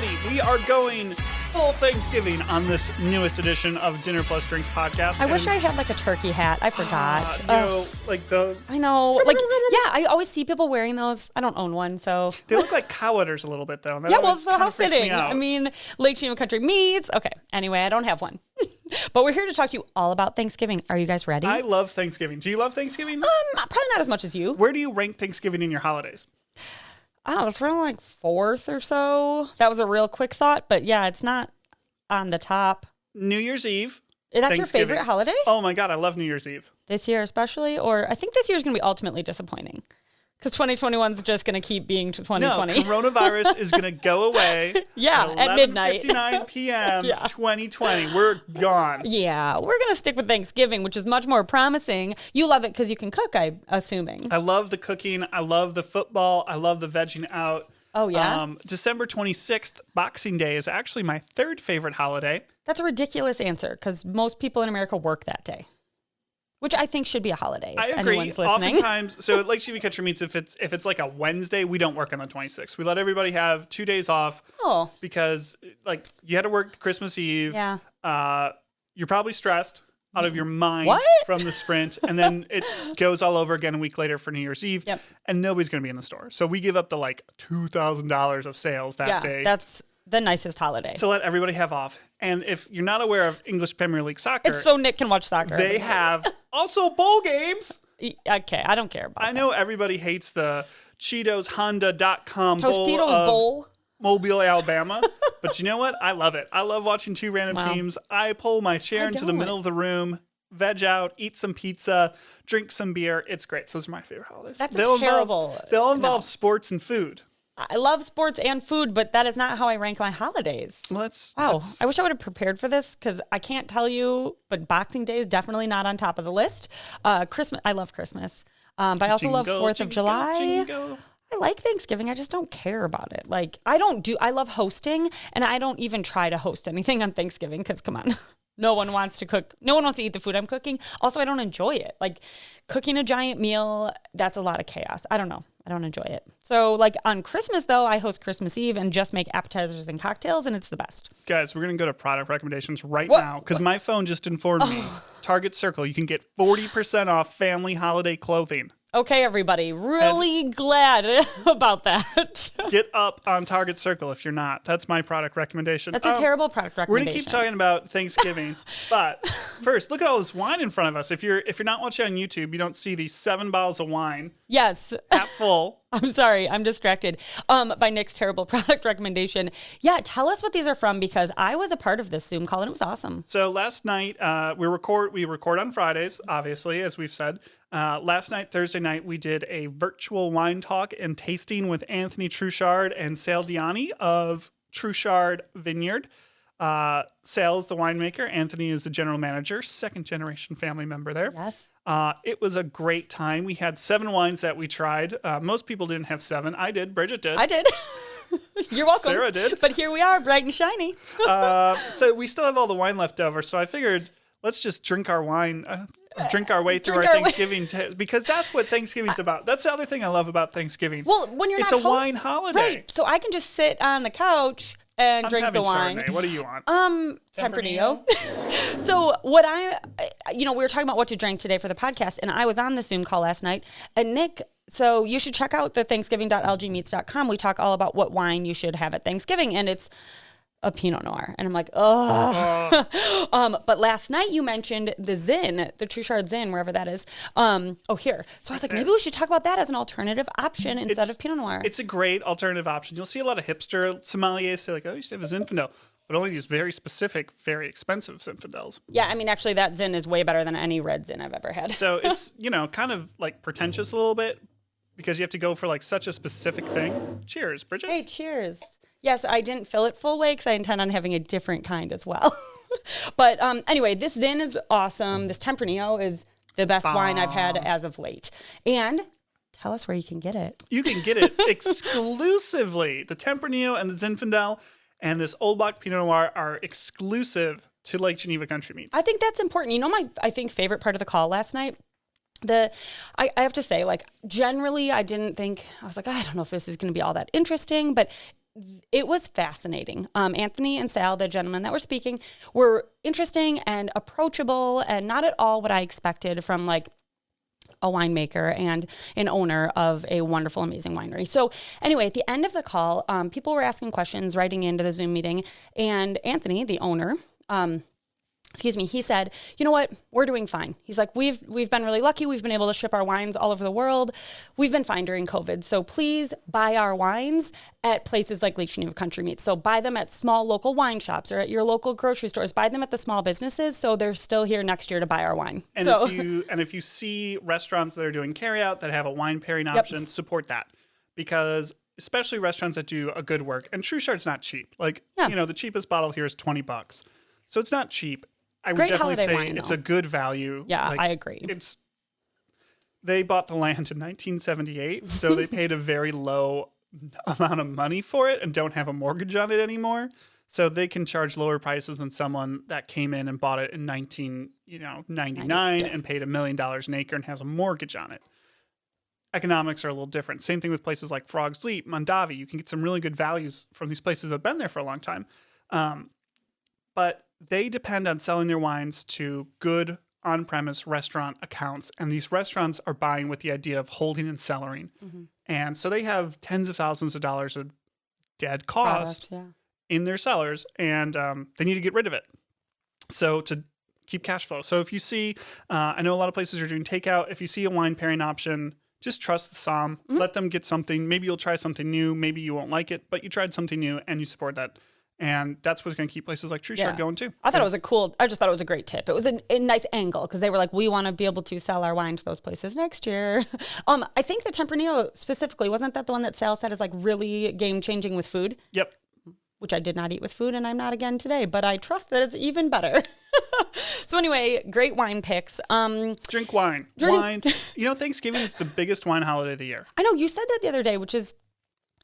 everybody. We are going full Thanksgiving on this newest edition of Dinner Plus Drinks podcast. I wish I had like a turkey hat. I forgot. I know. Like, yeah, I always see people wearing those. I don't own one, so. They look like cow udders a little bit, though. Yeah, well, so how fitting. I mean, Lake Geneva Country meats. Okay, anyway, I don't have one. But we're here to talk to you all about Thanksgiving. Are you guys ready? I love Thanksgiving. Do you love Thanksgiving? Probably not as much as you. Where do you rank Thanksgiving in your holidays? Oh, it's around like fourth or so. That was a real quick thought, but yeah, it's not on the top. New Year's Eve. That's your favorite holiday? Oh my God, I love New Year's Eve. This year especially? Or I think this year is going to be ultimately disappointing. Because 2021 is just going to keep being 2020. No, coronavirus is going to go away. Yeah, at midnight. 11:59 p.m. 2020. We're gone. Yeah, we're going to stick with Thanksgiving, which is much more promising. You love it because you can cook, I'm assuming. I love the cooking. I love the football. I love the vegging out. Oh, yeah? December 26th, Boxing Day, is actually my third favorite holiday. That's a ridiculous answer because most people in America work that day. Which I think should be a holiday. If I agree. Anyone's listening. Oftentimes, so at Lake Geneva Country Meats, if it's like a Wednesday, we don't work on the 26th. We let everybody have 2 days off. Oh. Because like you had to work Christmas Eve. Yeah. You're probably stressed out of your mind from the sprint, and then it goes all over again a week later for New Year's Eve. Yep. And nobody's going to be in the store, so we give up the like $2,000 of sales that day. That's the nicest holiday to let everybody have off. And if you're not aware of English Premier League soccer, it's so Nick can watch soccer. They have also bowl games. Okay, I don't care about I know everybody hates the Cheetos Honda.com Tostitos bowl. Mobile, Alabama. But you know what? I love it. I love watching two random teams. I pull my chair into the middle of the room, veg out, eat some pizza, drink some beer. It's great. So those are my favorite holidays. That's terrible. They'll involve sports and food. I love sports and food, but that is not how I rank my holidays. I wish I would have prepared for this because I can't tell you, but Boxing Day is definitely not on top of the list. Christmas, I love Christmas, but I also love 4th of July. I like Thanksgiving. I just don't care about it. Like, I love hosting, and I don't even try to host anything on Thanksgiving because, come on. No one wants to cook. No one wants to eat the food I'm cooking. Also, I don't enjoy it. Like, cooking a giant meal, that's a lot of chaos. I don't know. I don't enjoy it. So, like, on Christmas, though, I host Christmas Eve and just make appetizers and cocktails, and it's the best. Guys, we're going to go to product recommendations now because my phone just informed me. Target Circle, you can get 40% off family holiday clothing. Okay, everybody. Really glad about that. Get up on Target Circle if you're not. That's my product recommendation. That's a terrible product recommendation. We're going to keep talking about Thanksgiving. But first, look at all this wine in front of us. If you're not watching on YouTube, you don't see these 7 bottles of wine. Yes. Half full. I'm sorry. I'm distracted by Nick's terrible product recommendation. Yeah, tell us what these are from because I was a part of this Zoom call and it was awesome. So last night, we record on Fridays, obviously, as we've said. Last night, Thursday night, we did a virtual wine talk and tasting with Anthony Truchard and Sale Diani of Truchard Vineyard. Sale's the winemaker. Anthony is the general manager, second generation family member there. Yes. It was a great time. We had 7 wines that we tried. Most people didn't have 7. I did. Bridget did. I did. You're welcome. Sarah did. But here we are, bright and shiny. So we still have all the wine left over. So I figured let's just drink our wine, drink our way through our Thanksgiving, because that's what Thanksgiving's about. That's the other thing I love about Thanksgiving. Well, when you're it's not a wine holiday. Right. So I can just sit on the couch and drink the wine. Chardonnay. What do you want? Tempranillo. So what we were talking about what to drink today for the podcast, and I was on the Zoom call last night, and Nick, so you should check out the Thanksgiving.lgmeats.com. We talk all about what wine you should have at Thanksgiving, and it's a Pinot Noir. And I'm like, but last night you mentioned the Zin, the Truchard Zin, wherever that is. Here. So I was like, maybe we should talk about that as an alternative option instead of Pinot Noir. It's a great alternative option. You'll see a lot of hipster sommeliers say like, you should have a Zinfandel. But only these very specific, very expensive Zinfandels. Yeah, I mean, actually, that Zin is way better than any red Zin I've ever had. So it's, kind of like pretentious a little bit because you have to go for like such a specific thing. Cheers, Bridget. Hey, cheers. Yes, I didn't fill it full way because I intend on having a different kind as well. But anyway, this Zin is awesome. This Tempranillo is the best wine I've had as of late. And tell us where you can get it. You can get it exclusively. The Tempranillo and the Zinfandel and this Old Block Pinot Noir are exclusive to Lake Geneva Country Meats. I think that's important. You know, my favorite part of the call last night? I have to say, like, generally, I was like, I don't know if this is going to be all that interesting, but it was fascinating. Anthony and Sal, the gentlemen that were speaking, were interesting and approachable and not at all what I expected from like a winemaker and an owner of a wonderful, amazing winery. So anyway, at the end of the call, people were asking questions, writing into the Zoom meeting, and Anthony, the owner, he said, you know what, we're doing fine. He's like, we've been really lucky. We've been able to ship our wines all over the world. We've been fine during COVID. So please buy our wines at places like Lake Geneva Country Meats. So buy them at small local wine shops or at your local grocery stores. Buy them at the small businesses so they're still here next year to buy our wine. And if you see restaurants that are doing carryout that have a wine pairing option, support that. Because especially restaurants that do a good work. And Truchard's not cheap. Like, the cheapest bottle here is $20. So it's not cheap. I would definitely say wine, it's a good value. Yeah, I agree. They bought the land in 1978, so they paid a very low amount of money for it and don't have a mortgage on it anymore. So they can charge lower prices than someone that came in and bought it in 1999 and paid $1 million an acre and has a mortgage on it. Economics are a little different. Same thing with places like Frog's Leap, Mondavi. You can get some really good values from these places that have been there for a long time. But they depend on selling their wines to good on-premise restaurant accounts. And these restaurants are buying with the idea of holding and cellaring. Mm-hmm. And so they have tens of thousands of dollars of dead cost in their cellars. And they need to get rid of it. So to keep cash flow. So if you see, I know a lot of places are doing takeout. If you see a wine pairing option, just trust the somm. Mm-hmm. Let them get something. Maybe you'll try something new. Maybe you won't like it. But you tried something new and you support that. And that's what's going to keep places like Truchard going too. I just thought it was a great tip. It was a nice angle because they were like, we want to be able to sell our wine to those places next year. I think the Tempranillo specifically, wasn't that the one that Sal said is like really game changing with food? Yep. Which I did not eat with food and I'm not again today, but I trust that it's even better. So anyway, great wine picks. Drink wine. Wine. Thanksgiving is the biggest wine holiday of the year. I know you said that the other day, which is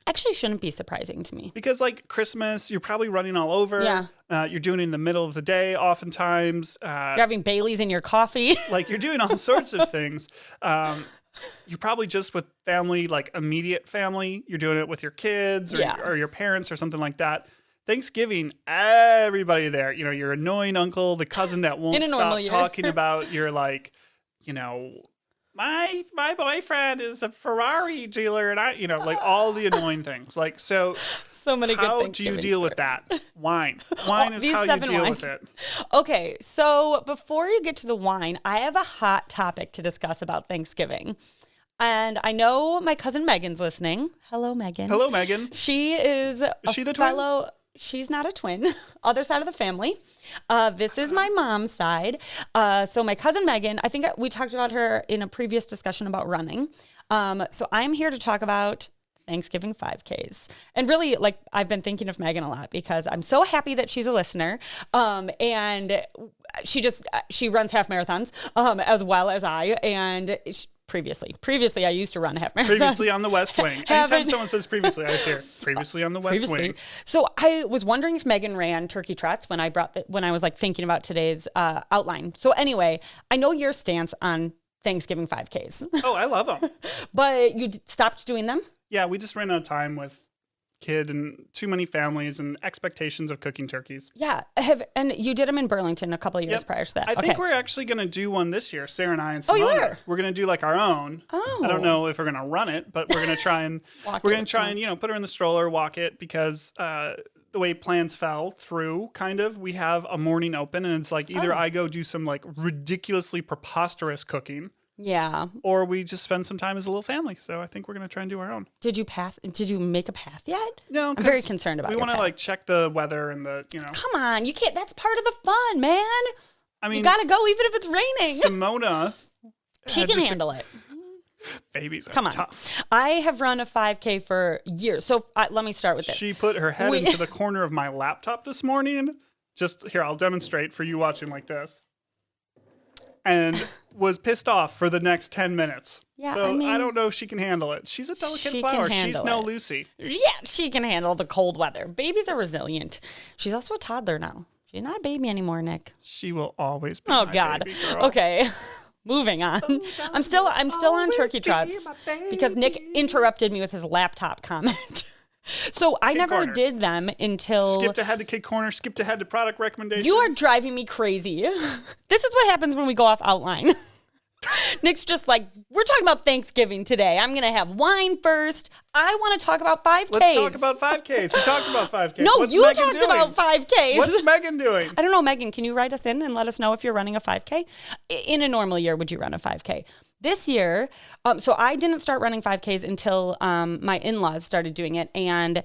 actually shouldn't be surprising to me. Because like Christmas, you're probably running all over. Yeah. You're doing it in the middle of the day oftentimes. You're having Baileys in your coffee. Like you're doing all sorts of things. You're probably just with family, like immediate family. You're doing it with your kids or your parents or something like that. Thanksgiving, everybody there. Your annoying uncle, the cousin that won't stop talking about your like, my boyfriend is a Ferrari dealer, and like all the annoying things. Like so many good things. How do you deal with that? Wine is how you deal with it. Okay, so before you get to the wine, I have a hot topic to discuss about Thanksgiving. And I know my cousin Megan's listening. Hello, Megan. Hello, Megan. She is she the twin? She's not a twin. Other side of the family. This is my mom's side. So my cousin Megan, I think we talked about her in a previous discussion about running. So I'm here to talk about Thanksgiving 5Ks. And really, like, I've been thinking of Megan a lot because I'm so happy that she's a listener. And she runs half marathons as well as I. And Previously, I used to run half marathons. Previously on the West Wing. Anytime someone says previously, I hear previously on the West Wing. So I was wondering if Megan ran turkey trots when I was like thinking about today's outline. So anyway, I know your stance on Thanksgiving 5Ks. Oh, I love them. But you stopped doing them? Yeah, we just ran out of time with kid and too many families and expectations of cooking turkeys. Yeah. And you did them in Burlington a couple of years prior to that. I think we're actually going to do one this year, Sarah and I and Simona. Oh, you are? We're going to do like our own. Oh. I don't know if we're going to run it, but we're going to try and put her in the stroller, walk it because the way plans fell through we have a morning open and it's like either I go do some like ridiculously preposterous cooking. Yeah. Or we just spend some time as a little family. So I think we're going to try and do our own. Did you make a path yet? No. I'm very concerned about we want to like check the weather and Come on, you can't. That's part of the fun, man. I mean, you got to go even if it's raining. Simona. She can handle it. Babies are Come on. tough. I have run a 5K for years. So let me start with this. She put her head into the corner of my laptop this morning. Just here, I'll demonstrate for you watching like this. And was pissed off for the next 10 minutes. Yeah, so I don't know if she can handle it. She's a delicate flower. She's no Lucy. Yeah, she can handle the cold weather. Babies are resilient. She's also a toddler now. She's not a baby anymore, Nick. She will always be my God. Baby girl. Okay. Moving on. I'm still on turkey trots because Nick interrupted me with his laptop comment. So I Kid never Corner. did them until... Skipped ahead to Kid Corner, skipped ahead to product recommendations. You are driving me crazy. This is what happens when we go off outline. Nick's just like, we're talking about Thanksgiving today. I'm going to have wine first. I want to talk about 5Ks. Let's talk about 5Ks. We talked about 5Ks. No, What's you Megan talked doing? about 5Ks. What's Megan doing? I don't know, Megan, can you write us in and let us know if you're running a 5K? In a normal year, would you run a 5K? This year, so I didn't start running 5Ks until my in-laws started doing it. And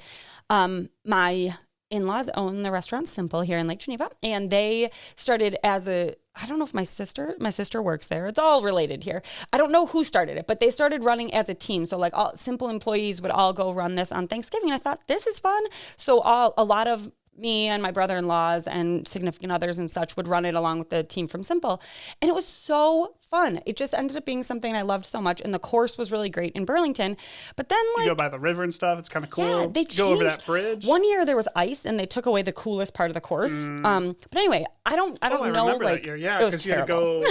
my in-laws own the restaurant Simple here in Lake Geneva. And they started as I don't know if my sister works there. It's all related here. I don't know who started it, but they started running as a team. So like all Simple employees would all go run this on Thanksgiving. And I thought, this is fun. So a lot of me and my brother-in-laws and significant others and such would run it along with the team from Simple. And it was so fun. It just ended up being something I loved so much. And the course was really great in Burlington. But then you go by the river and stuff. It's kind of cool. Yeah, they go over that bridge. One year there was ice and they took away the coolest part of the course. But anyway, I don't know. Remember like that year. Yeah, because you had to go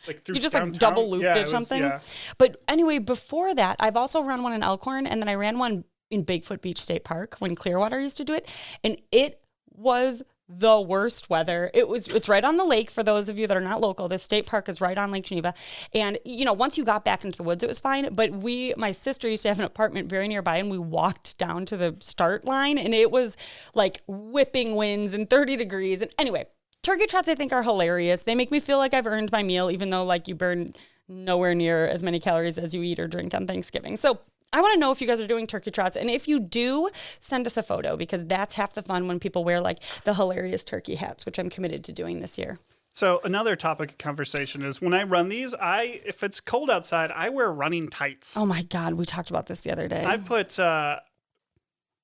like through you just downtown. like double looped or something. Yeah. But anyway, before that, I've also run one in Elkhorn and then I ran one in Bigfoot Beach State Park when Clearwater used to do it. And it was the worst weather. It's right on the lake. For those of you that are not local, this state park is right on Lake Geneva. And once you got back into the woods, it was fine. But my sister used to have an apartment very nearby, and we walked down to the start line, and it was like whipping winds and 30 degrees. And anyway, turkey trots I think are hilarious. They make me feel like I've earned my meal, even though like you burn nowhere near as many calories as you eat or drink on Thanksgiving. So I want to know if you guys are doing turkey trots. And if you do, send us a photo, because that's half the fun when people wear like the hilarious turkey hats, which I'm committed to doing this year. So another topic of conversation is when I run these, if it's cold outside, I wear running tights. Oh my God. We talked about this the other day. I put, we're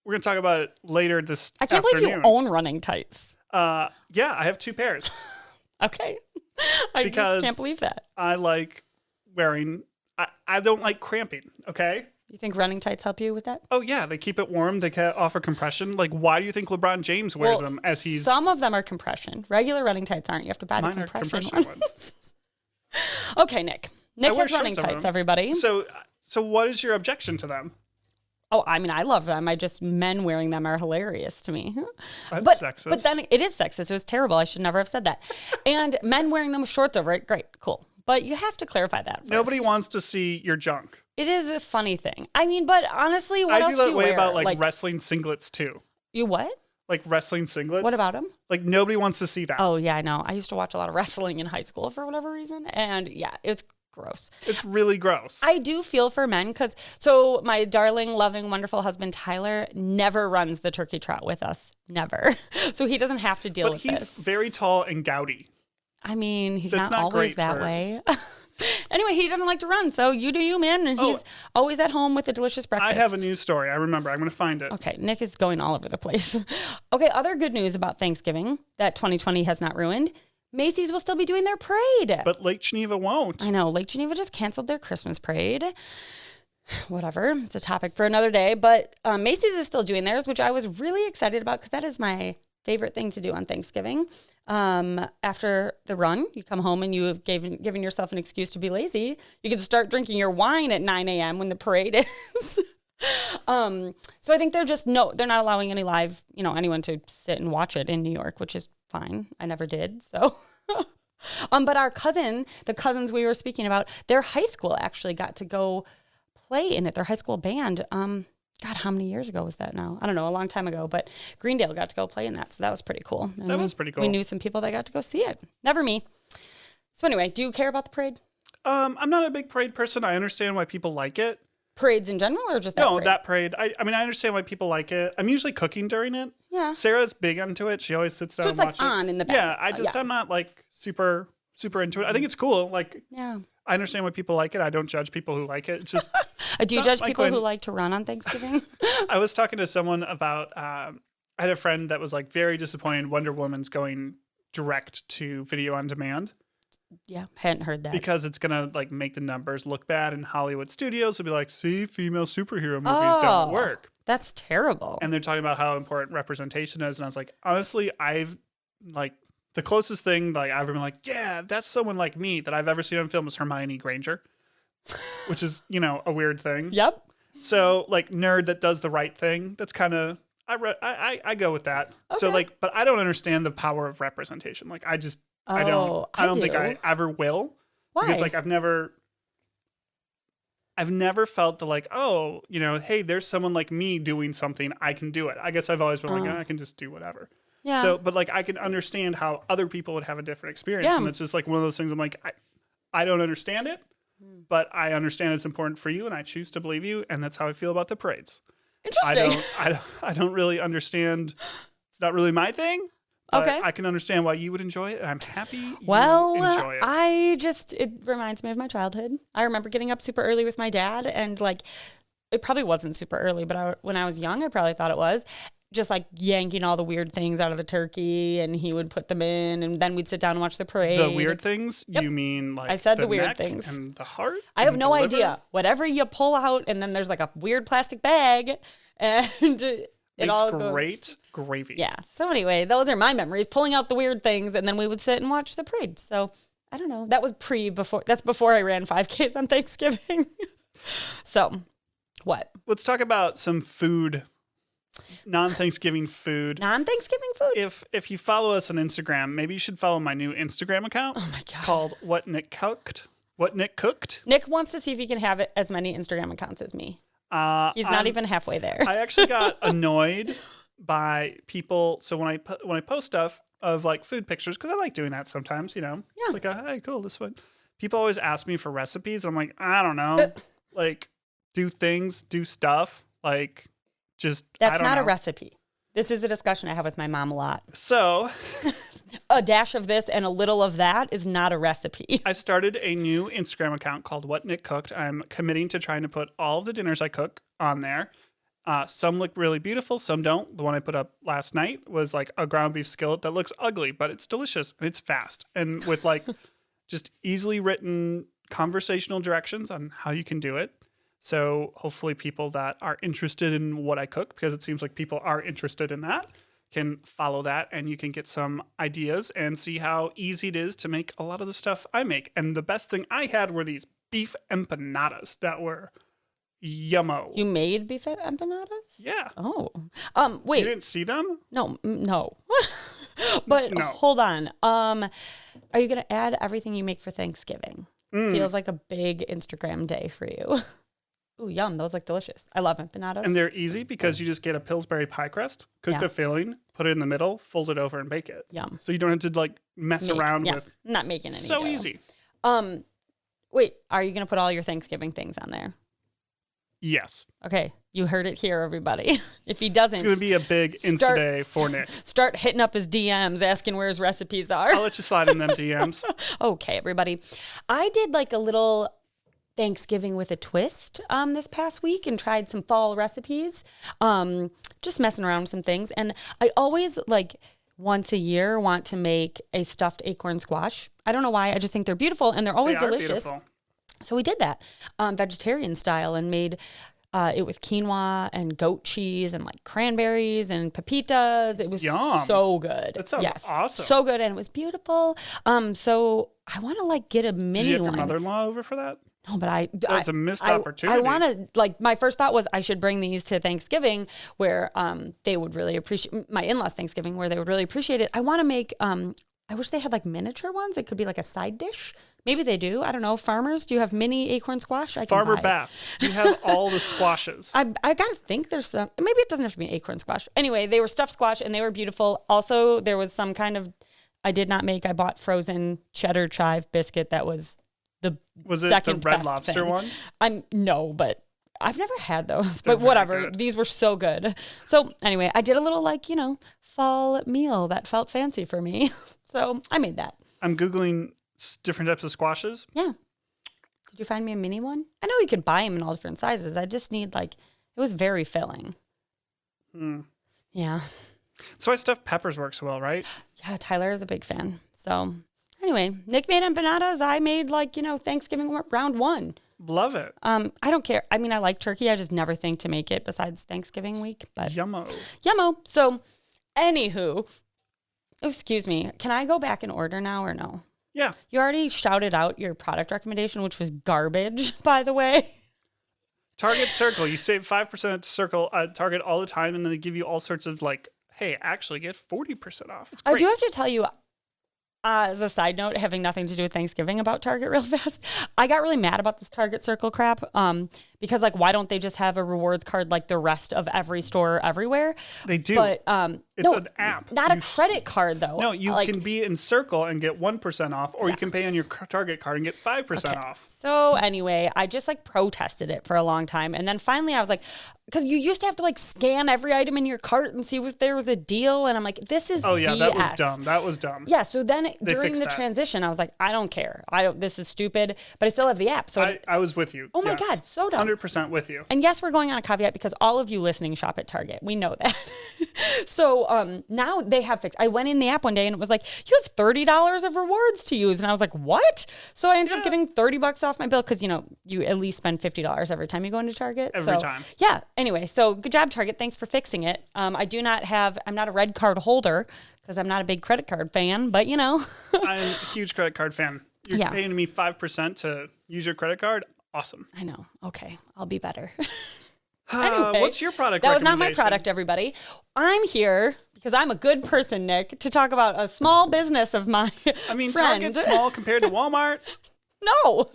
going to talk about it later this I can't afternoon. believe you own running tights. Yeah, I have 2 pairs. Okay. I just can't believe that. I like wearing, I don't like cramping, okay? You think running tights help you with that? Oh, yeah. They keep it warm. They can offer compression. Like, why do you think LeBron James wears them as he's... Some of them are compression. Regular running tights aren't. You have to buy the compression ones. Okay, Nick. Nick has running tights, everybody. So what is your objection to them? Oh, I mean, I love them. Men wearing them are hilarious to me. That's sexist. But then it is sexist. It was terrible. I should never have said that. And men wearing them with shorts over it, great, cool. But you have to clarify that first. Nobody wants to see your junk. It is a funny thing. I mean, but honestly, what else do you wear? I feel that way about like wrestling singlets too. You what? Like wrestling singlets. What about them? Like nobody wants to see that. Oh yeah, I know. I used to watch a lot of wrestling in high school for whatever reason. And yeah, it's gross. It's really gross. I do feel for men because my darling, loving, wonderful husband, Tyler, never runs the turkey trot with us. Never. So he doesn't have to deal with this. But he's very tall and gouty. I mean, he's not always that way. Anyway, he doesn't like to run, so you do you, man. And he's always at home with a delicious breakfast. I have a news story. I remember. I'm going to find it. Okay, Nick is going all over the place. Okay, other good news about Thanksgiving that 2020 has not ruined. Macy's will still be doing their parade. But Lake Geneva won't. I know. Lake Geneva just canceled their Christmas parade. Whatever. It's a topic for another day. But Macy's is still doing theirs, which I was really excited about because that is my favorite thing to do on Thanksgiving. After the run, you come home and you have given yourself an excuse to be lazy. You can start drinking your wine at 9 a.m. when the parade is. So I think they're not allowing any live, anyone to sit and watch it in New York, which is fine. I never did. So, but the cousins we were speaking about, their high school actually got to go play in it. Their high school band, God, how many years ago was that now? I don't know, a long time ago, but Greendale got to go play in that. So that was pretty cool. And that was pretty cool. We knew some people that got to go see it. Never me. So anyway, do you care about the parade? I'm not a big parade person. I understand why people like it. Parades in general or just that parade? No, that parade. I mean, I understand why people like it. I'm usually cooking during it. Yeah. Sarah's big into it. She always sits down and watches it. So it's like on in the back. Yeah, I'm not like super into it. I think it's cool. Like, yeah. I understand why people like it. I don't judge people who like it. It's just... Do you judge people who like to run on Thanksgiving? I was talking to someone about... I had a friend that was like very disappointed Wonder Woman's going direct to video on demand. Yeah, hadn't heard that. Because it's going to like make the numbers look bad in Hollywood studios. They'll be like, see, female superhero movies don't work. That's terrible. And they're talking about how important representation is. And I was like, honestly, I've like... The closest thing like I've ever been like, yeah, that's someone like me that I've ever seen on film is Hermione Granger, which is, a weird thing. Yep. So like nerd that does the right thing. That's kind of I go with that. Okay. So like, but I don't understand the power of representation. Like I don't think I ever will. Why? Because like I've never felt the like, oh, hey, there's someone like me doing something. I can do it. I guess I've always been like, I can just do whatever. Yeah. So, but like I can understand how other people would have a different experience. Yeah. And it's just like one of those things I'm like, I don't understand it, but I understand it's important for you and I choose to believe you. And that's how I feel about the parades. Interesting. I don't really understand. It's not really my thing. But Okay. I can understand why you would enjoy it, and I'm happy you enjoy it. It reminds me of my childhood. I remember getting up super early with my dad, and like, it probably wasn't super early, but when I was young, I probably thought it was. Just like yanking all the weird things out of the turkey, and he would put them in, and then we'd sit down and watch the parade. The weird things? Yep. You mean like I said the weird neck things. And the heart? I have no liver? idea. Whatever you pull out, and then there's like a weird plastic bag, and it all goes. Great gravy. Yeah. So anyway, those are my memories, pulling out the weird things, and then we would sit and watch the parade. So I don't know. That was that's before I ran 5Ks on Thanksgiving. So what? Let's talk about some food. Non-Thanksgiving food. Non-Thanksgiving food? If you follow us on Instagram, maybe you should follow my new Instagram account. Oh my God. It's called What Nick Cooked. What Nick Cooked. Nick wants to see if he can have as many Instagram accounts as me. He's not even halfway there. I actually got annoyed by people. So when I post stuff of like food pictures, because I like doing that sometimes, Yeah. It's like, hey, cool, this one. People always ask me for recipes. I'm like, I don't know. Like, do stuff. Like, just, That's I don't not know. a recipe. This is a discussion I have with my mom a lot. So a dash of this and a little of that is not a recipe. I started a new Instagram account called What Nick Cooked. I'm committing to trying to put all of the dinners I cook on there. Some look really beautiful, some don't. The one I put up last night was like a ground beef skillet that looks ugly, but it's delicious and it's fast. And with like just easily written conversational directions on how you can do it. So hopefully people that are interested in what I cook, because it seems like people are interested in that, can follow that and you can get some ideas and see how easy it is to make a lot of the stuff I make. And the best thing I had were these beef empanadas that were yummo. You made beef empanadas? Yeah. Oh. Wait. You didn't see them? No. But No. hold on. Are you going to add everything you make for Thanksgiving? It feels like a big Instagram day for you. Ooh, yum. Those look delicious. I love empanadas. And they're easy because you just get a Pillsbury pie crust, cook the filling, put it in the middle, fold it over and bake it. Yum. So you don't have to like mess around with. Not making any So dough. easy. Wait, are you going to put all your Thanksgiving things on there? Yes. Okay. You heard it here, everybody. If he doesn't, It's going to be a big Insta day for Nick. Start hitting up his DMs, asking where his recipes are. I'll let you slide in them DMs. Okay, everybody. I did like a little Thanksgiving with a twist this past week and tried some fall recipes. Just messing around with some things. And I always like once a year want to make a stuffed acorn squash. I don't know why. I just think they're beautiful and they're always delicious. Beautiful. So we did that vegetarian style and made it with quinoa and goat cheese and like cranberries and pepitas. It was so good. That sounds awesome. So good. And it was beautiful. So I want to like get a mini Did you have one. your mother-in-law over for that? No, but That was a missed opportunity. I want to, like, my first thought was I should bring these to Thanksgiving where they would really appreciate, my in-laws Thanksgiving, where they would really appreciate it. I want to make, I wish they had like miniature ones. It could be like a side dish. Maybe they do. I don't know. Farmers, do you have mini acorn squash? I can Farmer buy. Bath. You have all the squashes. I got to think there's some, maybe it doesn't have to be an acorn squash. Anyway, they were stuffed squash and they were beautiful. Also, there was some kind of, I bought frozen cheddar chive biscuit that was the Was it second the Red best Lobster thing. one? No, but I've never had those. They're But whatever. very good. These were so good. So anyway, I did a little like, fall meal that felt fancy for me. So I made that. I'm Googling different types of squashes. Yeah. Could you find me a mini one? I know you can buy them in all different sizes. I just need it was very filling. Yeah. So I stuffed peppers works well, right? Yeah, Tyler is a big fan. So anyway, Nick made empanadas. I made Thanksgiving round one. Love it. I don't care. I mean, I like turkey. I just never think to make it besides Thanksgiving week. But Yummo. So, anywho, excuse me. Can I go back in order now or no? Yeah. You already shouted out your product recommendation, which was garbage, by the way. Target Circle. You save 5% at Circle Target all the time, and then they give you all sorts of like, hey, actually get 40% off. It's great. I do have to tell you, as a side note, having nothing to do with Thanksgiving about Target real fast, I got really mad about this Target Circle crap because, like, why don't they just have a rewards card like the rest of every store everywhere? They do. But it's an app. Not a credit card, though. No, you can be in Circle and get 1% off, or you can pay on your Target card and get 5% off. So anyway, I just like protested it for a long time. And then finally I was like, because you used to have to like scan every item in your cart and see if there was a deal. And I'm like, this is Oh, yeah, BS. That was dumb. Yeah, so then during the transition, I was like, I don't care. This is stupid, but I still have the app. So I was with you. Oh my God, so dumb. 100% with you. And yes, we're going on a caveat because all of you listening shop at Target. We know that. So now they have fixed. I went in the app one day and it was like, you have $30 of rewards to use. And I was like, what? So I ended up getting $30 off my bill because, you at least spend $50 every time you go into Target. Every time. Yeah. Anyway, so good job, Target. Thanks for fixing it. I'm not a red card holder because I'm not a big credit card fan, but I'm a huge credit card fan. You're paying me 5% to use your credit card. Awesome. I know. Okay. I'll be better. Anyway, what's your product That was not my product, everybody. I'm here because I'm a good person, Nick, to talk about a small business of my friend. Target's small compared to Walmart. No.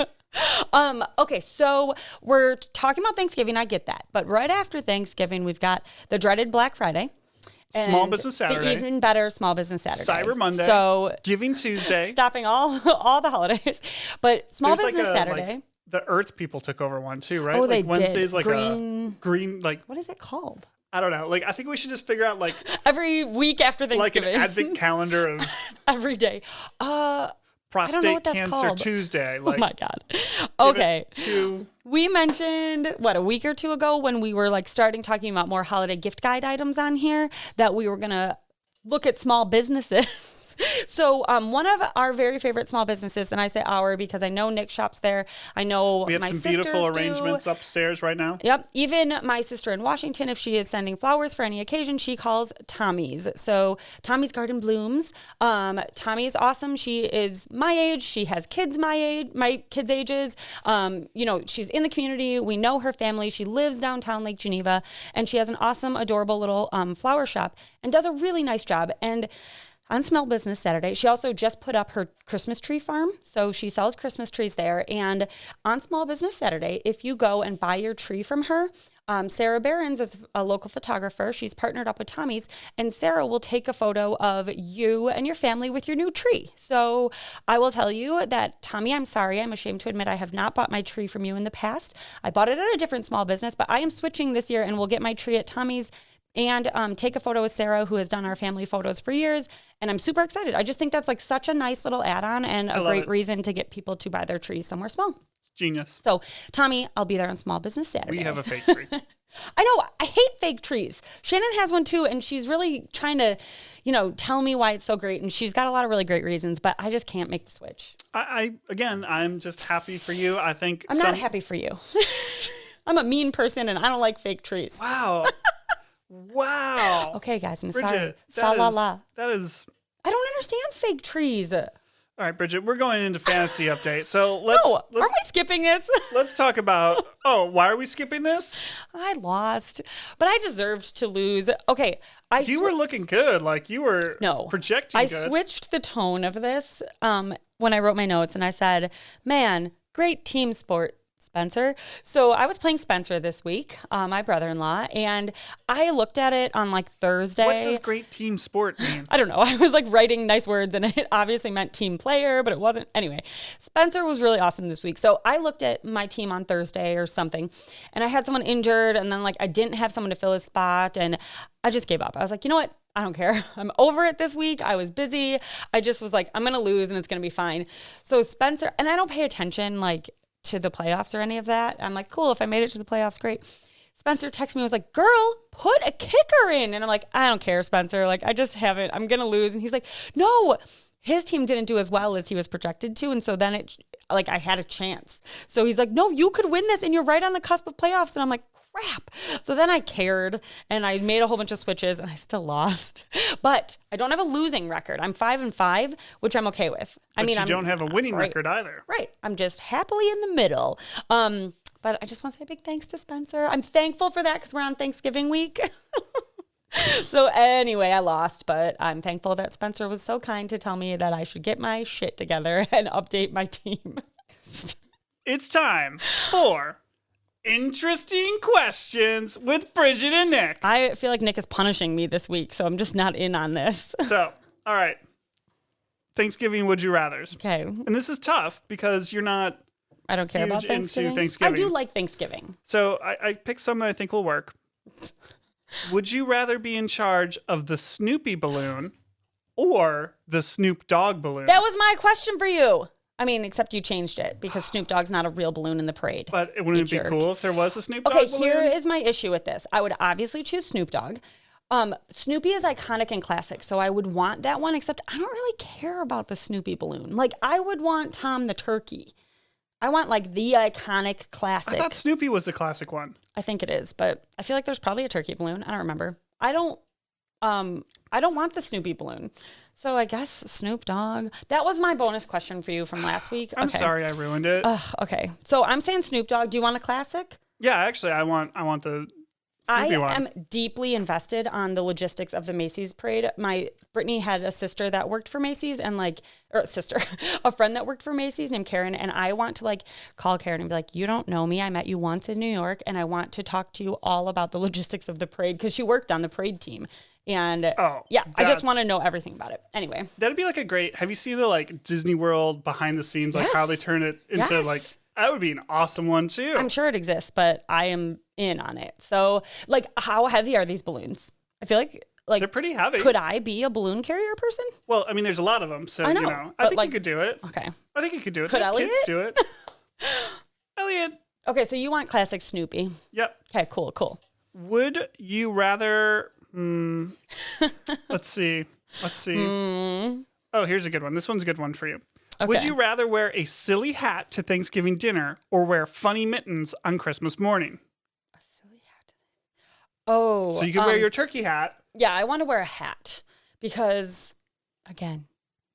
Okay, so we're talking about Thanksgiving. I get that. But right after Thanksgiving, we've got the dreaded Black Friday. Small Business Saturday. The even better Small Business Saturday. Cyber Monday. So Giving Tuesday. Stopping all the holidays. But Small Business Saturday. The Earth people took over one too, right? Oh, like they Wednesday's did. like a green, like what is it called? I don't know. Like I think we should just figure out like every week after Thanksgiving, like an advent calendar of every day. Prostate Cancer Tuesday. Like, oh my God. Okay. We mentioned a week or two ago when we were like starting talking about more holiday gift guide items on here that we were gonna look at small businesses. So one of our very favorite small businesses, and I say our because I know Nick shops there. I know we have my some beautiful arrangements upstairs right now. Yep. Even my sister in Washington, if she is sending flowers for any occasion, she calls Tommy's. So Tommy's Garden Blooms. Tommy is awesome. She is my age. She has kids my kids' ages. She's in the community. We know her family. She lives downtown Lake Geneva, and she has an awesome, adorable little flower shop and does a really nice job. And on Small Business Saturday, she also just put up her Christmas tree farm. So she sells Christmas trees there. And on Small Business Saturday, if you go and buy your tree from her, Sarah Behrens is a local photographer. She's partnered up with Tommy's, and Sarah will take a photo of you and your family with your new tree. So I will tell you that, Tommy, I'm sorry. I'm ashamed to admit I have not bought my tree from you in the past. I bought it at a different small business, but I am switching this year and will get my tree at Tommy's and take a photo with Sarah, who has done our family photos for years. And I'm super excited. I just think that's like such a nice little add-on and a great reason to get people to buy their trees somewhere small. It's genius. So, Tommy, I'll be there on Small Business Saturday. We have a fake tree. I know. I hate fake trees. Shannon has one too, and she's really trying to, tell me why it's so great. And she's got a lot of really great reasons, but I just can't make the switch. I'm just happy for you. I think I'm not happy for you. I'm a mean person, and I don't like fake trees. Wow. Wow. Okay, guys, I'm Bridget, sorry. That is. I don't understand fake trees. All right, Bridget, we're going into fantasy update. So let's. Are we skipping this? Let's talk about. Oh, why are we skipping this? I lost, but I deserved to lose. Okay, you were looking good, like you were projecting. I switched the tone of this when I wrote my notes, and I said, "Man, great team sport." Spencer. So I was playing Spencer this week, my brother-in-law, and I looked at it on like Thursday. What does great team sport mean? I don't know. I was like writing nice words and it obviously meant team player, but it wasn't. Anyway, Spencer was really awesome this week. So I looked at my team on Thursday or something, and I had someone injured, and then like I didn't have someone to fill his spot, and I just gave up. I was like, you know what? I don't care. I'm over it this week. I was busy. I just was like, I'm going to lose and it's going to be fine. So Spencer, and I don't pay attention like to the playoffs or any of that. I'm like, cool, if I made it to the playoffs, great. Spencer texted me, was like, girl, put a kicker in. And I'm like, I don't care, Spencer. Like, I just haven't, I'm going to lose. And he's like, no, his team didn't do as well as he was projected to. And so then I had a chance. So he's like, no, you could win this and you're right on the cusp of playoffs. And I'm like, crap. So then I cared and I made a whole bunch of switches and I still lost. But I don't have a losing record. I'm 5-5, which I'm okay with. But you don't have a winning record either. Right. I'm just happily in the middle. But I just want to say a big thanks to Spencer. I'm thankful for that because we're on Thanksgiving week. So anyway, I lost, but I'm thankful that Spencer was so kind to tell me that I should get my shit together and update my team. It's time for Interesting Questions with Bridget and Nick. I feel like Nick is punishing me this week, so I'm just not in on this. So, all right. Thanksgiving would you rathers. Okay. And this is tough because you're not I don't care about Thanksgiving. I do like Thanksgiving. So I picked some that I think will work. Would you rather be in charge of the Snoopy balloon or the Snoop Dogg balloon? That was my question for you. I mean, except you changed it because Snoop Dogg's not a real balloon in the parade. But wouldn't it be cool if there was a Snoop Dogg balloon? Okay, here is my issue with this. I would obviously choose Snoop Dogg. Snoopy is iconic and classic, so I would want that one, except I don't really care about the Snoopy balloon. Like, I would want Tom the Turkey. I want, like, the iconic classic. I thought Snoopy was the classic one. I think it is, but I feel like there's probably a turkey balloon. I don't remember. I don't want the Snoopy balloon. So I guess Snoop Dogg. That was my bonus question for you from last week. I'm sorry I ruined it. Okay. So I'm saying Snoop Dogg. Do you want a classic? Yeah, actually, I want the Snoopy one. I am deeply invested on the logistics of the Macy's parade. Brittany had a sister that worked for Macy's and a friend that worked for Macy's named Karen. And I want to call Karen and be like, you don't know me. I met you once in New York and I want to talk to you all about the logistics of the parade because she worked on the parade team. And I just want to know everything about it. Anyway. That'd be a great, have you seen the Disney World behind the scenes, how they turn it into that would be an awesome one too. I'm sure it exists, but I am in on it. So how heavy are these balloons? I feel like they're pretty heavy. Could I be a balloon carrier person? Well, I mean, there's a lot of them. So, I know, I think you could do it. Okay. I think you could do it. Could Elliot? Kids do it. Elliot. Okay, so you want classic Snoopy. Yep. Okay, cool. Would you rather... Let's see. Oh, here's a good one. This one's a good one for you. Okay. Would you rather wear a silly hat to Thanksgiving dinner or wear funny mittens on Christmas morning? A silly hat. Oh. So you could wear your turkey hat. Yeah, I want to wear a hat because, again,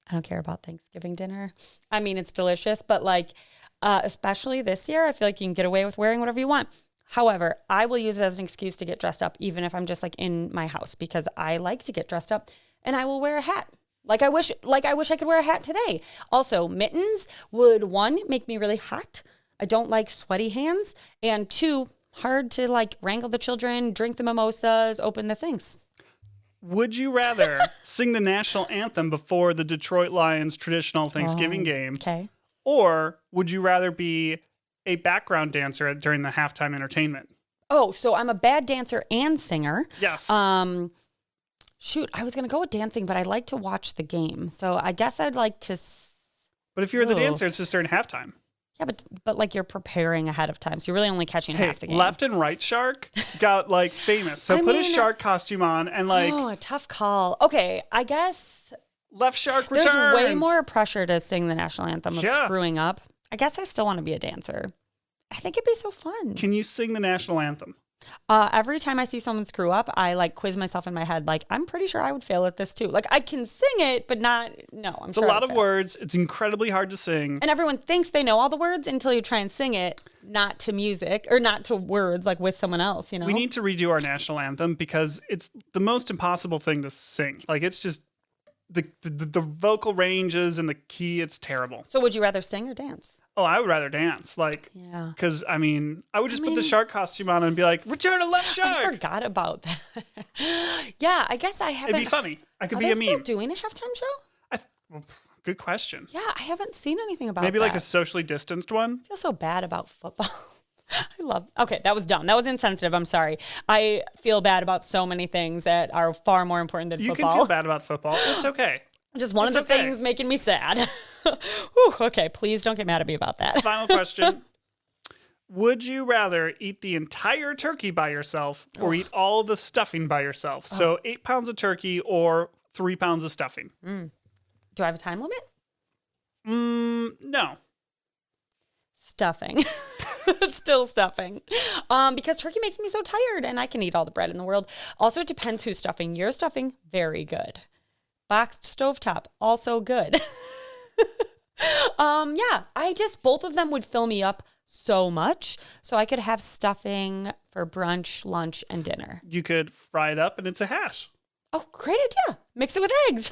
I don't care about Thanksgiving dinner. I mean, it's delicious, but especially this year, I feel like you can get away with wearing whatever you want. However, I will use it as an excuse to get dressed up, even if I'm just in my house, because I like to get dressed up, and I will wear a hat. I wish I could wear a hat today. Also, mittens would, 1, make me really hot. I don't like sweaty hands, and 2, hard to wrangle the children, drink the mimosas, open the things. Would you rather sing the national anthem before the Detroit Lions traditional Thanksgiving game? Okay. Or would you rather be a background dancer during the halftime entertainment? Oh, so I'm a bad dancer and singer. Yes. Shoot, I was going to go with dancing, but I like to watch the game. So I guess I'd like to... But if you're the dancer, it's just during halftime. Yeah, but you're preparing ahead of time, so you're really only catching half the game. Left and right shark got famous. So put a shark costume on and Oh, a tough call. Okay, I guess... Left shark returns. There's way more pressure to sing the national anthem of screwing up. I guess I still want to be a dancer. I think it'd be so fun. Can you sing the national anthem? Every time I see someone screw up, I quiz myself in my head. I'm pretty sure I would fail at this too. I can sing it, but I'm it's sure a lot of words. It's incredibly hard to sing. And everyone thinks they know all the words until you try and sing it, not to music or not to words, with someone else, We need to redo our national anthem because it's the most impossible thing to sing. It's just the vocal ranges and the key. It's terrible. So would you rather sing or dance? Oh, I would rather dance. Because, I would just put the shark costume on and be like, return to left shark. I forgot about that. Yeah, I guess I haven't. It'd be funny. I could be a meme. Are they still doing a halftime show? Good question. Yeah, I haven't seen anything about Maybe that. a socially distanced one. I feel so bad about football. Okay, that was dumb. That was insensitive. I'm sorry. I feel bad about so many things that are far more important than football. You can feel bad about football. It's okay. Just one of the things making me sad. Whew, okay, please don't get mad at me about that. Final question. Would you rather eat the entire turkey by yourself or eat all the stuffing by yourself? So 8 pounds of turkey or 3 pounds of stuffing. Do I have a time limit? No. Stuffing. Still stuffing. Because turkey makes me so tired and I can eat all the bread in the world. Also, it depends who's stuffing. Your stuffing, very good. Boxed stovetop, also good. Yeah, both of them would fill me up so much. So I could have stuffing for brunch, lunch, and dinner. You could fry it up and it's a hash. Oh, great idea. Mix it with eggs.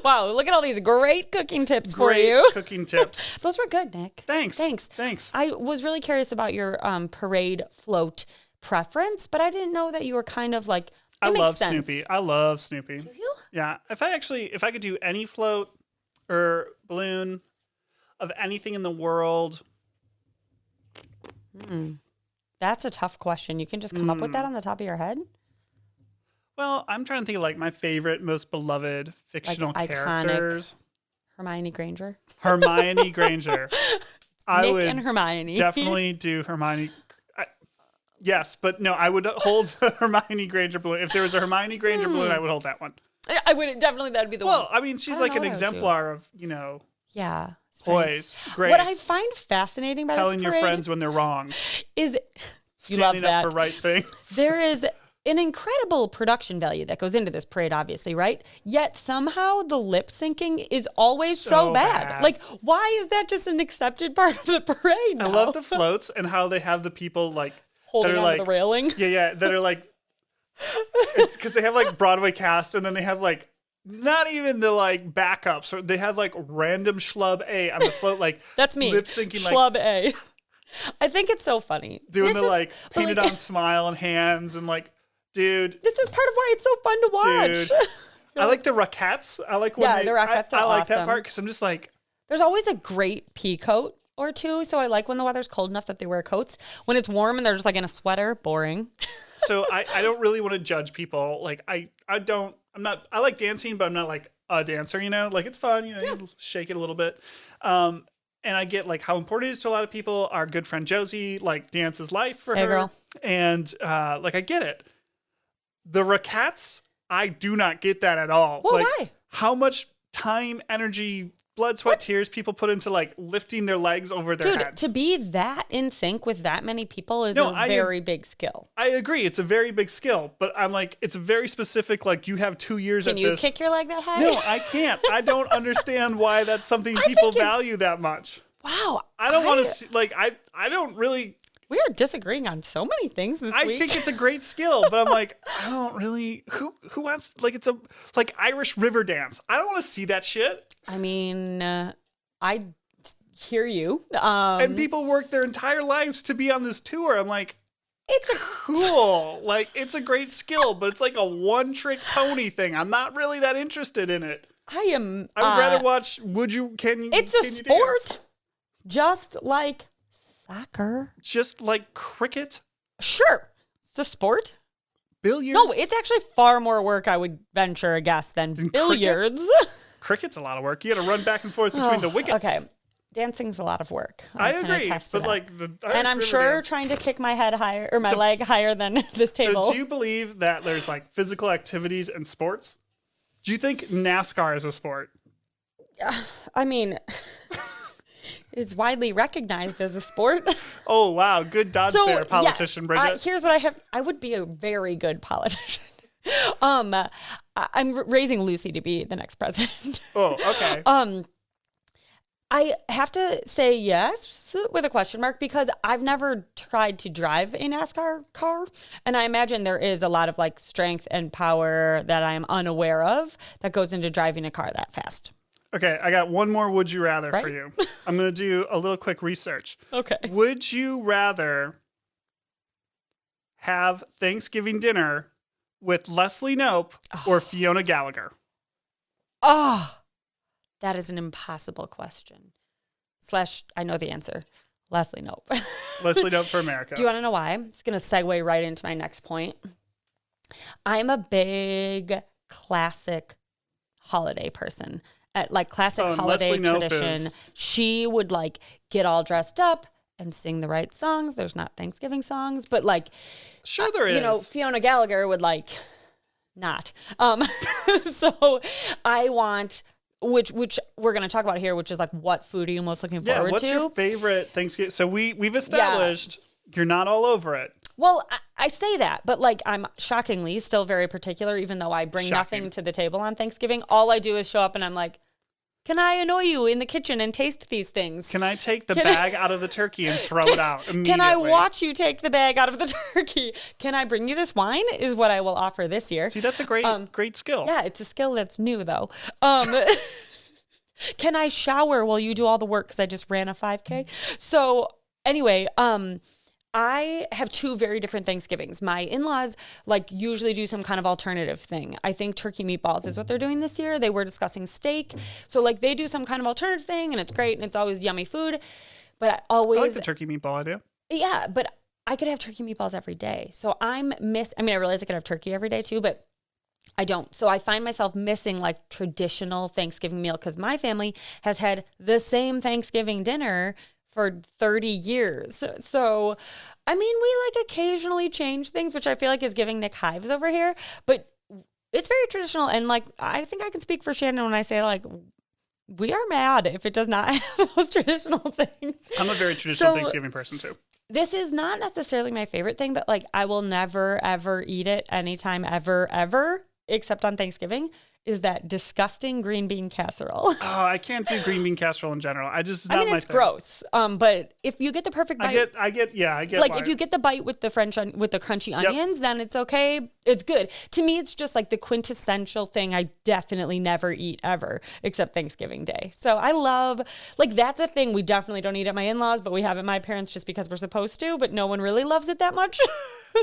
Wow, look at all these great cooking tips for you. Great cooking tips. Those were good, Nick. Thanks. I was really curious about your parade float preference, but I didn't know that you were kind of like, I love Snoopy. Do you? Yeah. If I could do any float or balloon of anything in the world. That's a tough question. You can just come up with that on the top of your head? Well, I'm trying to think of like my favorite, most beloved fictional characters. Hermione Granger. Hermione Granger. Nick and Hermione. Definitely do Hermione. Yes, but no, I would hold the Hermione Granger balloon. If there was a Hermione Granger balloon, I would hold that one. I would definitely, that'd be the one. Well, I mean, she's like an exemplar of, yeah, poise, grace. What I find fascinating about telling this your parade friends when they're wrong. Is standing up for right things. There is an incredible production value that goes into this parade, obviously, right? Yet somehow the lip syncing is always so bad. Like, why is that just an accepted part of the parade now? I love the floats and how they have the people like holding that are onto like the railing. Yeah, that are like it's because they have like Broadway cast and then they have like not even the like backups or they have like random schlub A on the float like that's me lip syncing schlub A. I think it's so funny doing the like painted on smile and hands and like dude, this is part of why it's so fun to watch. Dude. I like the Rockettes. I like when the Rockettes are I like awesome. that part because I'm just like there's always a great pea coat or two, so I like when the weather's cold enough that they wear coats. When it's warm and they're just like in a sweater, boring. So I don't really want to judge people. Like I like dancing, but I'm not like a dancer, like it's fun, you shake it a little bit. And I get like how important it is to a lot of people. Our good friend Josie like dances life for her. Girl. And like I get it. The Rockettes, I do not get that at all. Well, like, why? How much time, energy, blood, sweat, tears people put into like lifting their legs over their heads. To be that in sync with that many people is a very big skill. I agree. It's a very big skill, but I'm like, it's very specific. Like you have 2 years at this. Can you kick your leg that high? No, I can't. I don't understand why that's something people value that much. Wow. I don't want to see, like, I don't really. We are disagreeing on so many things this week. I think it's a great skill, but I'm like, I don't really. Who wants like it's a like Irish river dance? I don't want to see that shit. I mean, I hear you. And people work their entire lives to be on this tour. I'm like, it's cool. Like it's a great skill, but it's like a one-trick pony thing. I'm not really that interested in it. I would rather watch. It's a sport, just like soccer. Just like cricket? Sure. It's a sport. Billiards? No, it's actually far more work, I would venture a guess, than billiards. Cricket's a lot of work. You got to run back and forth between the wickets. Okay. Dancing's a lot of work. I agree. But like and I'm sure trying to kick my head higher or my leg higher than this table. So do you believe that there's like physical activities and sports? Do you think NASCAR is a sport? I mean, it's widely recognized as a sport. Oh, wow. Good dodge there, politician, Bridget. Here's what I would be a very good politician. I'm raising Lucy to be the next president. Oh, okay. I have to say yes with a question mark because I've never tried to drive a NASCAR car. And I imagine there is a lot of like strength and power that I am unaware of that goes into driving a car that fast. Okay, I got one more would you rather for you. I'm going to do a little quick research. Okay. Would you rather have Thanksgiving dinner with Leslie Knope or Fiona Gallagher? Oh, that is an impossible question. / I know the answer. Leslie Knope. Leslie Knope for America. Do you want to know why? It's going to segue right into my next point. I'm a big classic holiday person. At like classic holiday tradition, she would like get all dressed up and sing the right songs. There's not Thanksgiving songs, but like, sure there is. Fiona Gallagher would like not. So I want, which we're going to talk about here, which is like, what food are you most looking forward to? What's your favorite Thanksgiving? So we've established you're not all over it. Well, I say that, but like I'm shockingly still very particular, even though I bring nothing to the table on Thanksgiving. All I do is show up and I'm like, Can I annoy you in the kitchen and taste these things? Can I take the bag out of the turkey and throw it out immediately? Can I watch you take the bag out of the turkey? Can I bring you this wine? Is what I will offer this year. See, that's a great skill. Yeah, it's a skill that's new, though. Can I shower while you do all the work? Because I just ran a 5K. So anyway, I have two very different Thanksgivings. My in-laws usually do some kind of alternative thing. I think turkey meatballs is what they're doing this year. They were discussing steak. So they do some kind of alternative thing and it's great and it's always yummy food. But I like the turkey meatball idea. Yeah, but I could have turkey meatballs every day. So I realize I could have turkey every day too, but I don't. So I find myself missing traditional Thanksgiving meal because my family has had the same Thanksgiving dinner for 30 years. So, we occasionally change things, which I feel like is giving Nick hives over here, but it's very traditional. And I think I can speak for Shannon when I say we are mad if it does not have those traditional things. I'm a very traditional Thanksgiving person too. This is not necessarily my favorite thing, but I will never, ever eat it anytime, ever, except on Thanksgiving. Is that disgusting green bean casserole? Oh, I can't do green bean casserole in general. It's not my it's thing. gross. But if you get the perfect bite, I get. If you get the bite with the with the crunchy onions, then it's okay. It's good. To me, it's just the quintessential thing I definitely never eat ever, except Thanksgiving Day. So I love, that's a thing we definitely don't eat at my in-laws, but we have at my parents just because we're supposed to, but no one really loves it that much.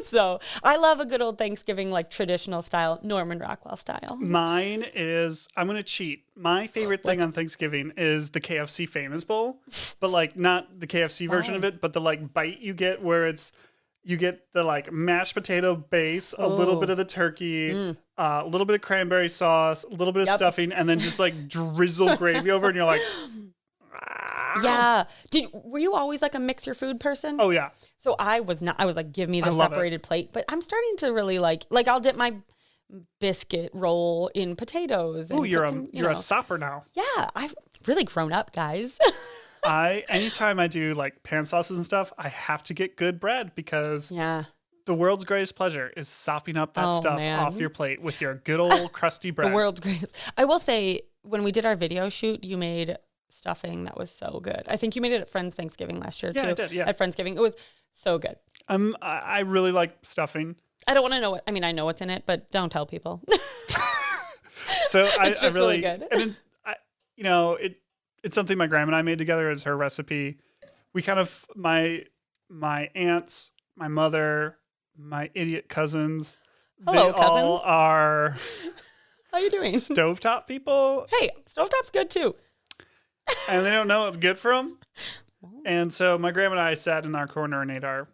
So I love a good old Thanksgiving, traditional style, Norman Rockwell style. Mine is, I'm going to cheat. My favorite thing on Thanksgiving is the KFC Famous Bowl, but not the KFC version of it, but the bite you get where you get the mashed potato base, a little bit of the turkey, a little bit of cranberry sauce, a little bit of stuffing, and then just drizzle gravy over it, and you're like, yeah. Were you always a mix your food person? Oh yeah. So I was not. I was give me the separated plate, but I'm starting to really I'll dip my biscuit roll in potatoes. Oh, you're a sopper now. Yeah, I've really grown up, guys. Anytime I do pan sauces and stuff, I have to get good bread because the world's greatest pleasure is sopping up that stuff off your plate with your good old crusty bread. The world's greatest. I will say, when we did our video shoot, you made stuffing that was so good. I think you made it at Friends Thanksgiving last year too. Yeah, I did. Yeah, at Friendsgiving, it was so good. I really like stuffing. I don't want to know what. I know what's in it, but don't tell people. So it's just really good. And it's something my grandma and I made together as her recipe. We kind of my aunts, my mother, my idiot cousins. Hello, they cousins. All are. How you doing? Stovetop people. Hey, stovetop's good too. And they don't know what's good for them. And so my grandma and I sat in our corner and ate our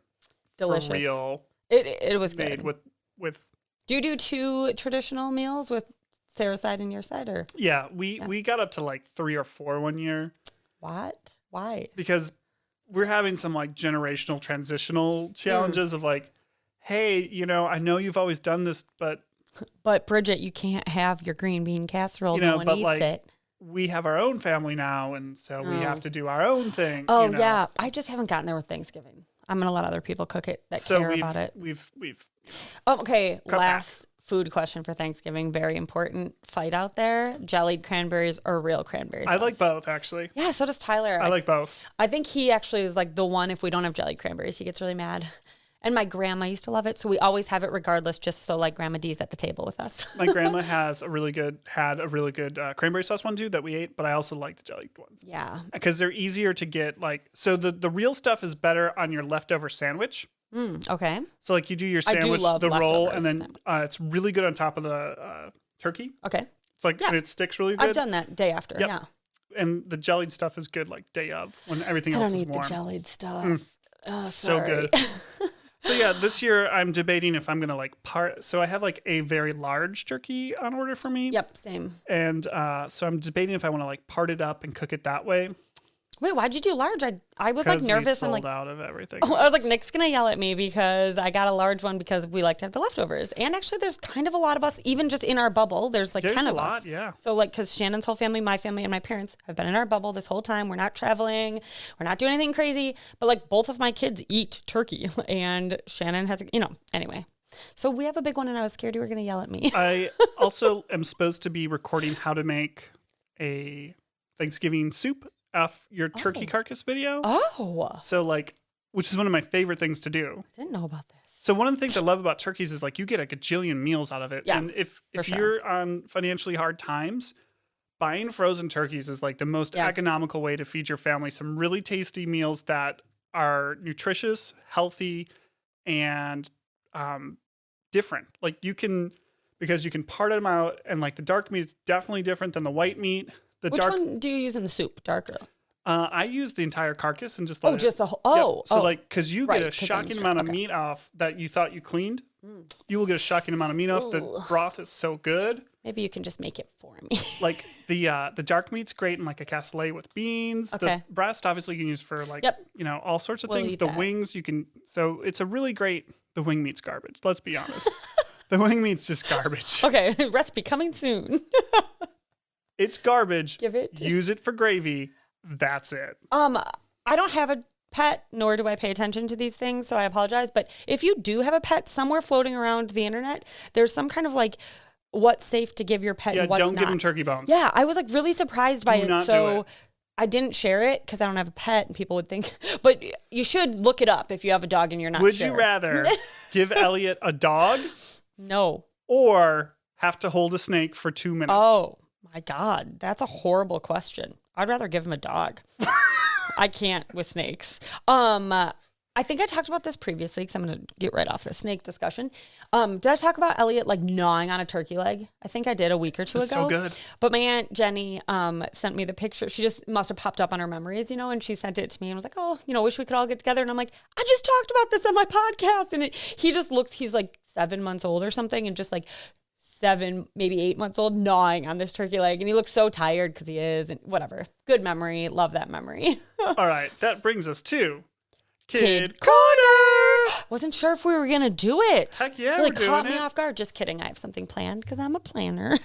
delicious real. It was made good. with. Do you do two traditional meals with Sarah's side and your side, or? Yeah, we got up to 3 or 4 one year. What? Why? Because we're having some generational transitional challenges of hey, I know you've always done this, but Bridget, you can't have your green bean casserole. No one eats it. We have our own family now, and so we have to do our own thing. Oh yeah, I just haven't gotten there with Thanksgiving. I'm gonna let other people cook it that care about it. We've. Okay, last back. Food question for Thanksgiving. Very important fight out there: jellied cranberries or real cranberries. I like both, actually. Yeah, so does Tyler. I like both. I think he actually is the one. If we don't have jellied cranberries, he gets really mad. And my grandma used to love it, so we always have it regardless, just so Grandma D's at the table with us. My grandma had a really good cranberry sauce one too that we ate, but I also like the jellied ones. Yeah, because they're easier to get. So the real stuff is better on your leftover sandwich. Okay. So you do your sandwich, the roll, and then it's really good on top of the turkey. Okay. It's and it sticks really good. I've done that day after. Yep. Yeah. And the jellied stuff is good day of when everything else is warm. I don't eat the jellied stuff. Oh, so good. So yeah, this year I'm debating if I'm gonna part. So I have a very large turkey on order for me. Yep, same. And so I'm debating if I want to part it up and cook it that way. Wait, why'd you do large? I was nervous we sold and out of everything. Oh, I was Nick's gonna yell at me because I got a large one because we like to have the leftovers. And actually, there's kind of a lot of us, even just in our bubble. There's 10 of us. Yeah. So because Shannon's whole family, my family, and my parents have been in our bubble this whole time. We're not traveling. We're not doing anything crazy. But both of my kids eat turkey, and Shannon has anyway. So we have a big one, and I was scared you were gonna yell at me. I also am supposed to be recording how to make a Thanksgiving soup off your turkey carcass video. Oh. So like, which is one of my favorite things to do. I didn't know about this. So one of the things I love about turkeys is like you get a gajillion meals out of it. Yeah, and if sure. you're on financially hard times, buying frozen turkeys is like the most economical way to feed your family some really tasty meals that are nutritious, healthy, and different. Like because you can part them out, and like the dark meat is definitely different than the white meat. Which one do you use in the soup? Darker? I use the entire carcass and just let just the whole. So like, because you get a shocking amount of meat off that you thought you cleaned. You will get a shocking amount of meat off. The broth is so good. Maybe you can just make it for me. Like the dark meat's great in like a cassoulet with beans. Okay. The breast obviously you can use for like all sorts of things. The wings you can. So it's a really great. The wing meat's garbage. Let's be honest. The wing meat's just garbage. Okay, recipe coming soon. It's garbage. Give it. Use it for gravy. That's it. I don't have a pet, nor do I pay attention to these things, so I apologize. But if you do have a pet, somewhere floating around the internet, there's some kind of like what's safe to give your pet and what's not. Don't give them turkey bones. Yeah, I was like really surprised by it. So do it. I didn't share it because I don't have a pet and people would think, but you should look it up if you have a dog and you're not Would sure. you rather give Elliot a dog? No. Or have to hold a snake for 2 minutes? Oh my God. That's a horrible question. I'd rather give him a dog. I can't with snakes. I think I talked about this previously because I'm going to get right off the snake discussion. Did I talk about Elliot like gnawing on a turkey leg? I think I did a week or two ago. So good. But my Aunt Jenny sent me the picture. She just must have popped up on her memories, and she sent it to me and was like, oh, wish we could all get together. And I'm like, I just talked about this on my podcast. And he just looks, he's like 7 months old or something, and just like 7, maybe 8 months old, gnawing on this turkey leg. And he looks so tired because he is, and whatever. Good memory. Love that memory. All right. That brings us to Kid Corner. Wasn't sure if we were going to do it. Heck yeah, really we're doing caught me it. off guard. Just kidding. I have something planned because I'm a planner.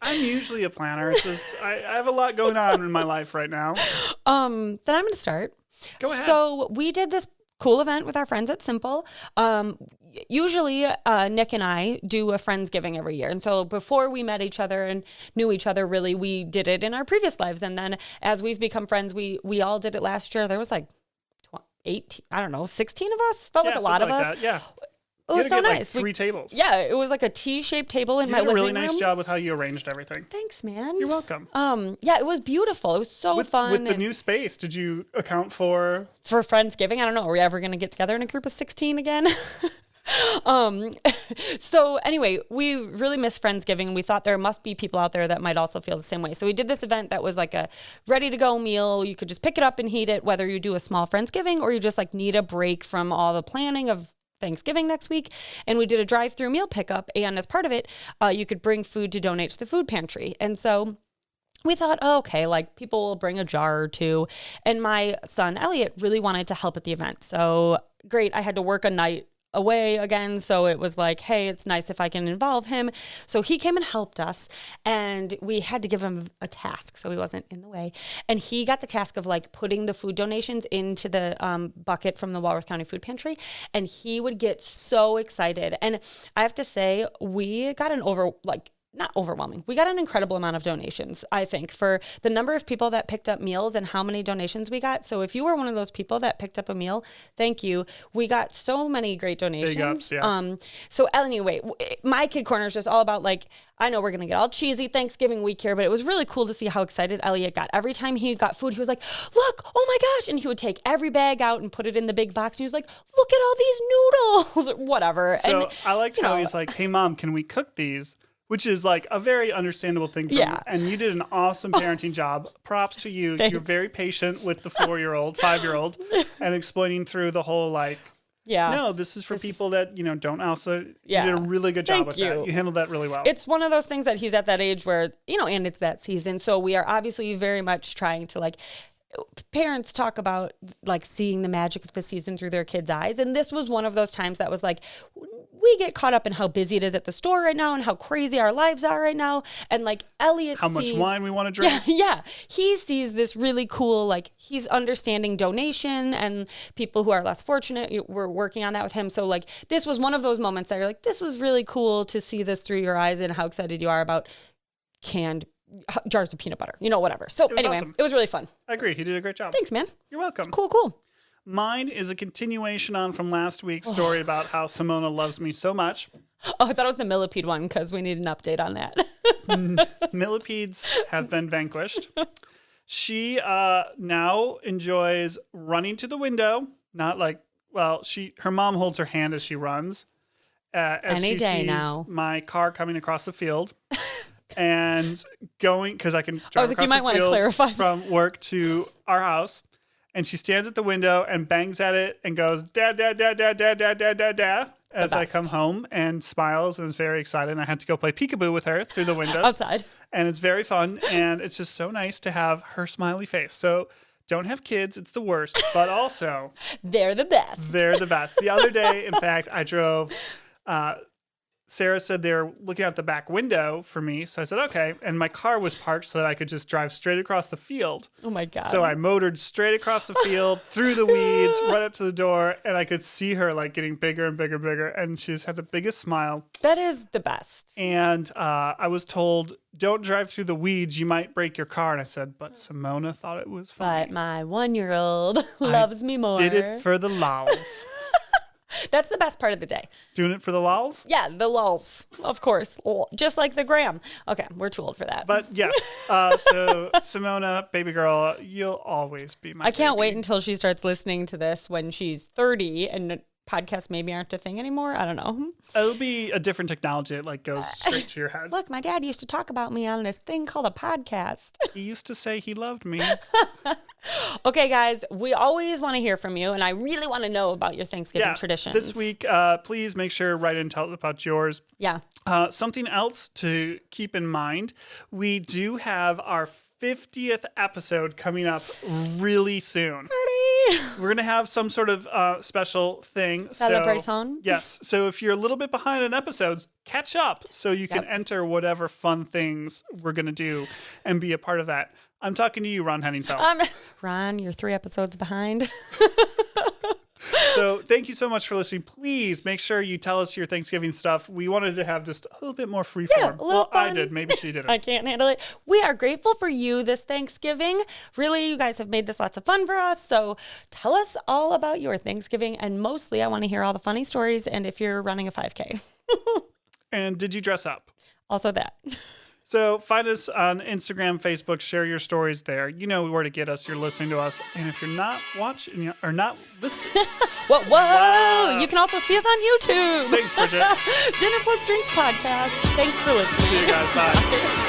I'm usually a planner. It's just I have a lot going on in my life right now. Then I'm going to start. Go ahead. So we did this cool event with our friends at Simple. Usually Nick and I do a Friendsgiving every year. And so before we met each other and knew each other, really, we did it in our previous lives. And then as we've become friends, we all did it last year. There was like 18, I don't know, 16 of us. Felt like a lot of us. That. Yeah. It was so nice. Like 3 tables. Yeah, it was like a T-shaped table in my living room. You did a really nice job with how you arranged everything. Thanks, man. You're welcome. Yeah, it was beautiful. It was so fun. With the new space, did you account for Friendsgiving? I don't know. Are we ever going to get together in a group of 16 again? So anyway, we really miss Friendsgiving. We thought there must be people out there that might also feel the same way. So we did this event that was like a ready to go meal. You could just pick it up and heat it, whether you do a small Friendsgiving or you just like need a break from all the planning of Thanksgiving next week. And we did a drive-through meal pickup. And as part of it, you could bring food to donate to the food pantry. And so we thought, oh, okay, like people will bring a jar or two. And my son, Elliot, really wanted to help at the event. So great. I had to work a night away again. So it was like, hey, it's nice if I can involve him. So he came and helped us, and we had to give him a task so he wasn't in the way. And he got the task of like putting the food donations into the bucket from the Walworth County Food Pantry. And he would get so excited. And I have to say, we got not overwhelming. We got an incredible amount of donations, I think, for the number of people that picked up meals and how many donations we got. So if you were one of those people that picked up a meal, thank you. We got so many great donations. Big ups, yeah. So anyway, my Kid Corner is just all about like, I know we're going to get all cheesy Thanksgiving week here, but it was really cool to see how excited Elliot got. Every time he got food, he was like, look, oh my gosh. And he would take every bag out and put it in the big box. And he was like, look at all these noodles, or whatever. So and, I liked how he's like, hey mom, can we cook these? Which is like a very understandable thing. And you did an awesome parenting job. Props to you. Thanks. You're very patient with the 5-year-old, and explaining through the whole like, no, this is for people that, don't also. Yeah. You did a really good job with Thank you. that. You handled that really well. It's one of those things that he's at that age where, and it's that season. So we are obviously very much trying to like, parents talk about like seeing the magic of the season through their kids' eyes. And this was one of those times that was like, we get caught up in how busy it is at the store right now and how crazy our lives are right now. And like Elliot how much wine we want to drink. Yeah. He sees this really cool, like he's understanding donation and people who are less fortunate. We're working on that with him. So like this was one of those moments that you're like, this was really cool to see this through your eyes and how excited you are about canned jars of peanut butter, whatever. So anyway, awesome. It was really fun. I agree. He did a great job. Thanks, man. You're welcome. Cool. Mine is a continuation on from last week's story about how Simona loves me so much. Oh, I thought it was the millipede one because we need an update on that. Millipedes have been vanquished. She now enjoys running to the window. Not like, her mom holds her hand as she runs. As Any she day sees now. my car coming across the field. And going, because I can drive across you might the field clarify. from work to our house. And she stands at the window and bangs at it and goes, da, da, da, da, da, da, da, da, da, as I come home, and smiles and is very excited. And I had to go play peekaboo with her through the windows. Outside. And it's very fun. And it's just so nice to have her smiley face. So don't have kids. It's the worst. But also, they're the best. They're the best. The other day, in fact, I drove. Sarah said they were looking out the back window for me. So I said, okay. And my car was parked so that I could just drive straight across the field. Oh, my God. So I motored straight across the field, through the weeds, right up to the door. And I could see her like getting bigger and bigger and bigger. And she just had the biggest smile. That is the best. And I was told, don't drive through the weeds. You might break your car. And I said, but Simona thought it was funny. But my 1-year-old loves me more. Did it for the lols. That's the best part of the day. Doing it for the lols? Yeah, the lulz, of course. Just like the gram. Okay, we're too old for that. But yes, so Simona, baby girl, you'll always be my I can't baby. wait until she starts listening to this when she's 30 and podcasts maybe aren't a thing anymore. I don't know. It'll be a different technology. It like goes straight to your head. Look, my dad used to talk about me on this thing called a podcast. He used to say he loved me. Okay, guys, we always want to hear from you, and I really want to know about your Thanksgiving traditions. This week, please make sure to write in and tell us about yours. Yeah. Something else to keep in mind, we do have our 50th episode coming up really soon. We're going to have some sort of special thing. Celebration. Yes. So if you're a little bit behind on episodes, catch up so you can enter whatever fun things we're going to do and be a part of that. I'm talking to you, Ron Henningfeld. Ron, you're 3 episodes behind. So thank you so much for listening. Please make sure you tell us your Thanksgiving stuff. We wanted to have just a little bit more free form. Well, fun. I did. Maybe she didn't. I can't handle it. We are grateful for you this Thanksgiving. Really, you guys have made this lots of fun for us. So tell us all about your Thanksgiving. And mostly, I want to hear all the funny stories and if you're running a 5K. And did you dress up? Also that. So find us on Instagram, Facebook, share your stories there. You know where to get us. You're listening to us. And if you're not watching or not listening. Whoa. Wow. You can also see us on YouTube. Thanks, Bridget. Dinner Plus Drinks podcast. Thanks for listening. See you guys. Bye.